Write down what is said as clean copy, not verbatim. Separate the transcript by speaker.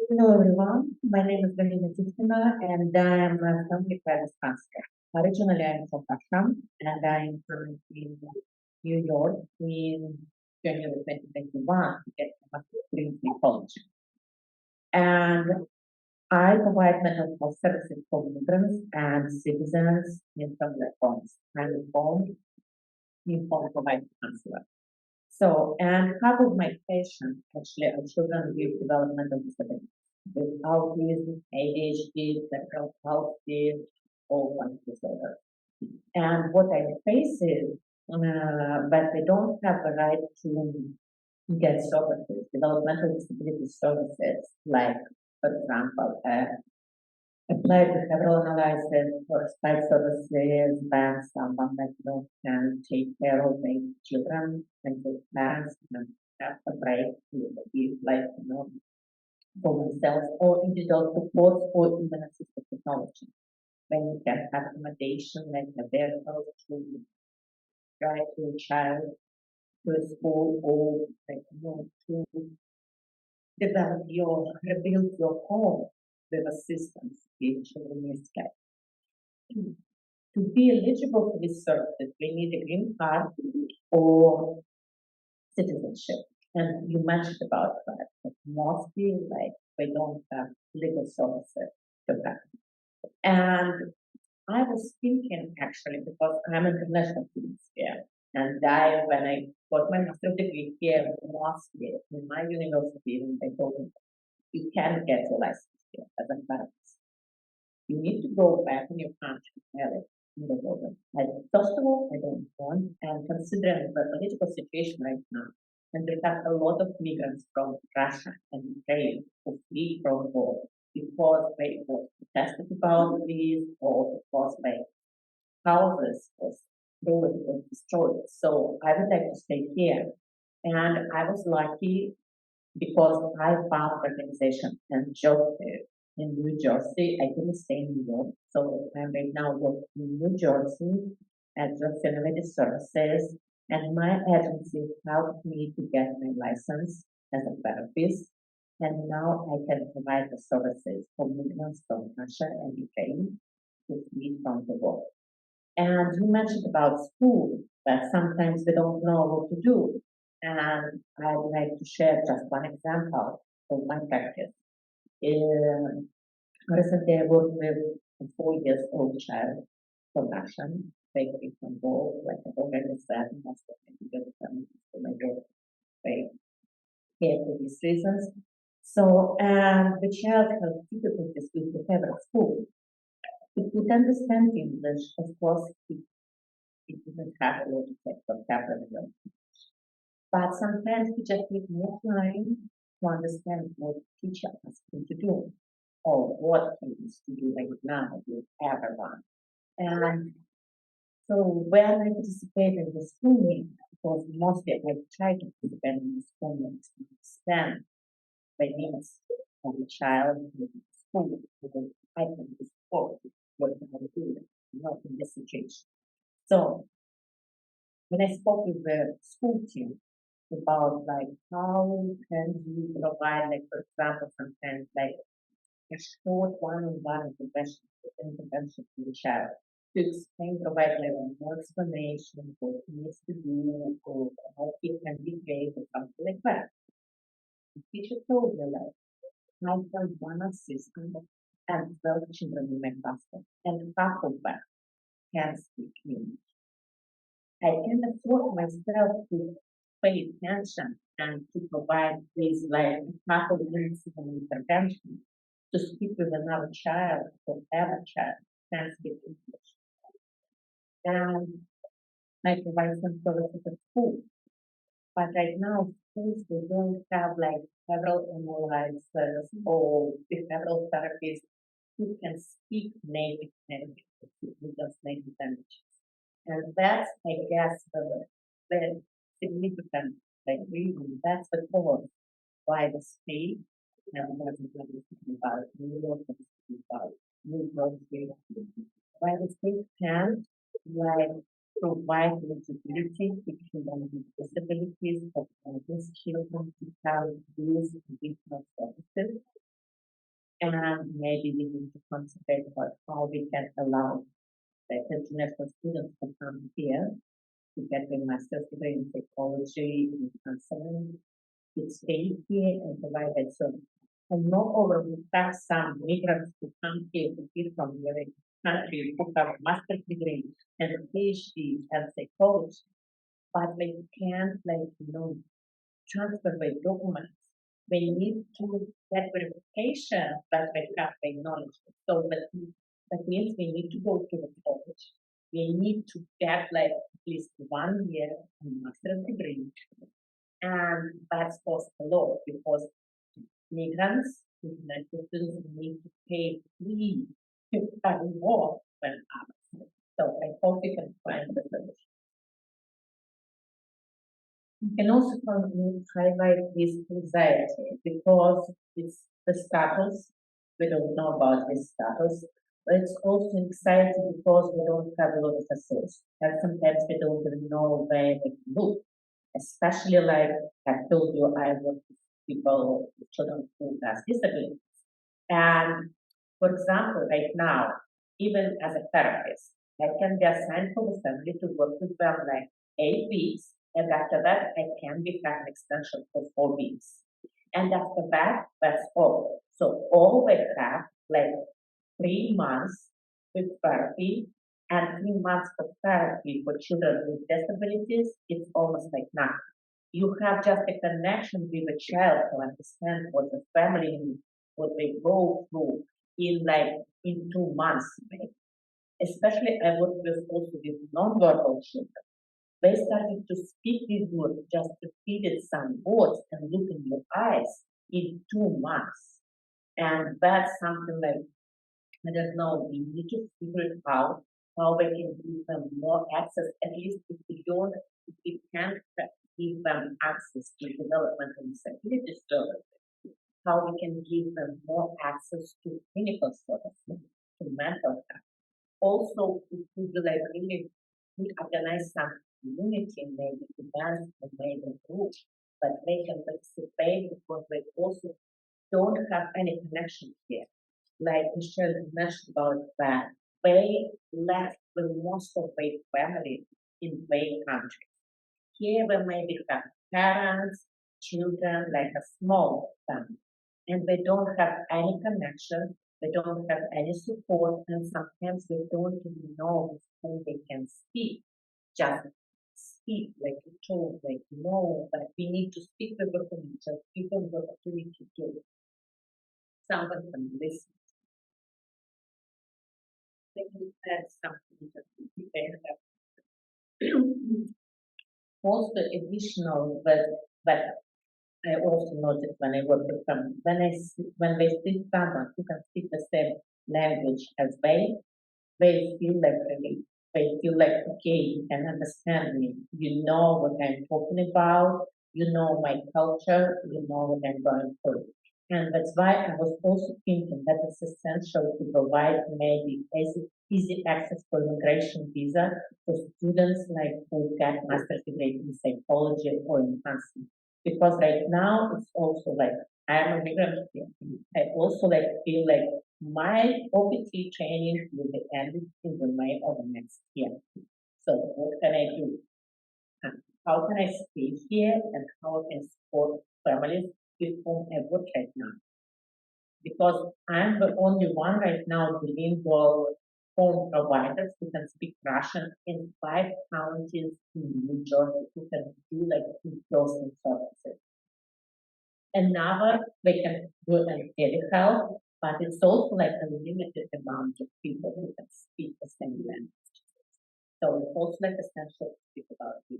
Speaker 1: Hello everyone, my name is Galina Titkina and I am a family practice counselor. Originally I'm from Assam and I'm from in New York in January 2021 to get my master's degree in psychology. And I provide mental health services for migrants and citizens in family homes. I'm a home provider counselor. So, and half of my patients actually are children with developmental disabilities, with autism, ADHD, cerebral palsy, all kinds of disorders. And what I face is that they don't have the right to get services, developmental disability services, like, for example, applied behavioral analysis or spike services when someone like can take care of their children and their parents and have a break to be like for themselves or individual support or even assistive technology. When you can have accommodation like a vehicle to drive to a child to a school or like, to develop your rebuild your home with assistance in children in care. To be eligible for these services, we need a green card or citizenship. And you mentioned about that, but mostly like we don't have legal services for that. And I was thinking actually because I'm an international student here, and when I got my master's degree here mostly in my university, when they told me you can get a license here as a therapist. You need to go back in your country, really, in the world. First of all, I don't want, and considering the political situation right now, and there are a lot of migrants from Russia and Ukraine who flee from war because they were protested about this or because their houses was ruined or destroyed. So I would like to stay here. And I was lucky because I found organization and job in New Jersey. I couldn't stay in New York, so I'm right now working in New Jersey at Disability Services, and my agency helped me to get my license as a therapist. And now I can provide the services for migrants from Russia and Ukraine who flee from the war. And you mentioned about school, that sometimes they don't know what to do. And I would like to share just one example of my practice. Recently, I worked with a 4 years old child from Russia, basically from war, like I already said, most of the families for my daughter, they care for these reasons. So, and the child has difficulties with behavior at school. He could understand English, of course, it didn't have a lot of vocabulary. But sometimes we just need more time to understand what the teacher asks him to do or what he needs to do right now with everyone. And so when I participate in the school meeting, because mostly I try to participate in the school meetings to understand the needs of the child in the school, because I can support what I do, in this situation. So when I spoke with the school team about like how can you provide like for example sometimes like a short one-on-one intervention to the child to explain, provide like more explanation what he needs to do or how he can behave or something like that. The teacher told me like I found one assistant and 12 children in my classroom and half of them can speak English. I can afford myself to pay attention and to provide this like half of minutes of intervention to speak with another child or other child can speak English. And I provide some services at school. But right now, schools they don't have like several analyzers or behavioral therapists who can speak native languages, who does native languages. And that's, I guess, the significant like reason. That's the cause why the state and wasn't really speaking about New York was speaking about New Jersey, why the state can't like provide eligibility to children with disabilities of these children to have these additional services. And maybe we need to concentrate about how we can allow the international students to come here to get their master's degree in psychology, in counseling, to stay here and provide that service. And moreover, we have some migrants who come here to be from their country who have master's degree and PhD and psychology, but they can't transfer their documents. They need to get verification that they have their knowledge. So that means we need to go to the college. We need to get at least 1 year master's degree. And that's cost a lot because migrants, international students need to pay fee and more than others. So I hope we can find the solution. You can also highlight this anxiety because it's the status. We don't know about this status, but it's also anxiety because we don't have a lot of resources. And sometimes we don't even know where we can look. Especially like I told you, I work with people, with children who have disabilities. And for example, right now, even as a therapist, I can be assigned for the family to work with them 8 weeks, and after that, I can be an extension for 4 weeks. And after that, that's all. So all they have 3 months with therapy and 3 months of therapy for children with disabilities, it's almost like nothing. You have just a connection with a child to understand what the family needs, what they go through in 2 months. Right? Especially I work also with non-verbal children. They started to speak with you, just repeated some words and look in your eyes in 2 months. And that's something I don't know, we need to figure it out how we can give them more access, at least if we can't give them access to developmental disability services, how we can give them more access to clinical services, to mental health. Also, if we really we organize some community, maybe events, or maybe groups, but they can participate because they also don't have any connection here. Like Michelle mentioned about that, they left the most of their family in their country. Here we maybe have parents, children, like a small family, and they don't have any connection, they don't have any support, and sometimes they don't even know with whom they can speak. Just speak, like you told, no, but we need to speak with the community, just give them the opportunity to someone can listen. They can add something just also additional but I also noticed when I work with them, when they see someone who can speak the same language as they feel relief. They feel okay, you can understand me. You know what I'm talking about. You know my culture. You know what I'm going through. And that's why I was also thinking that it's essential to provide maybe easy access for immigration visa for students who get master's degree in psychology or in counseling. Because right now it's also I'm a migrant here. I also feel my OPT training will be ended in the May of the next year. So what can I do? How can I stay here and how I can support families with whom I work right now? Because I'm the only one right now bilingual home providers who can speak Russian in 5 counties in New Jersey who can do in-person services. Another, they can do an telehealth, but it's also a limited amount of people who can speak the same language. So it's also essential to speak about it.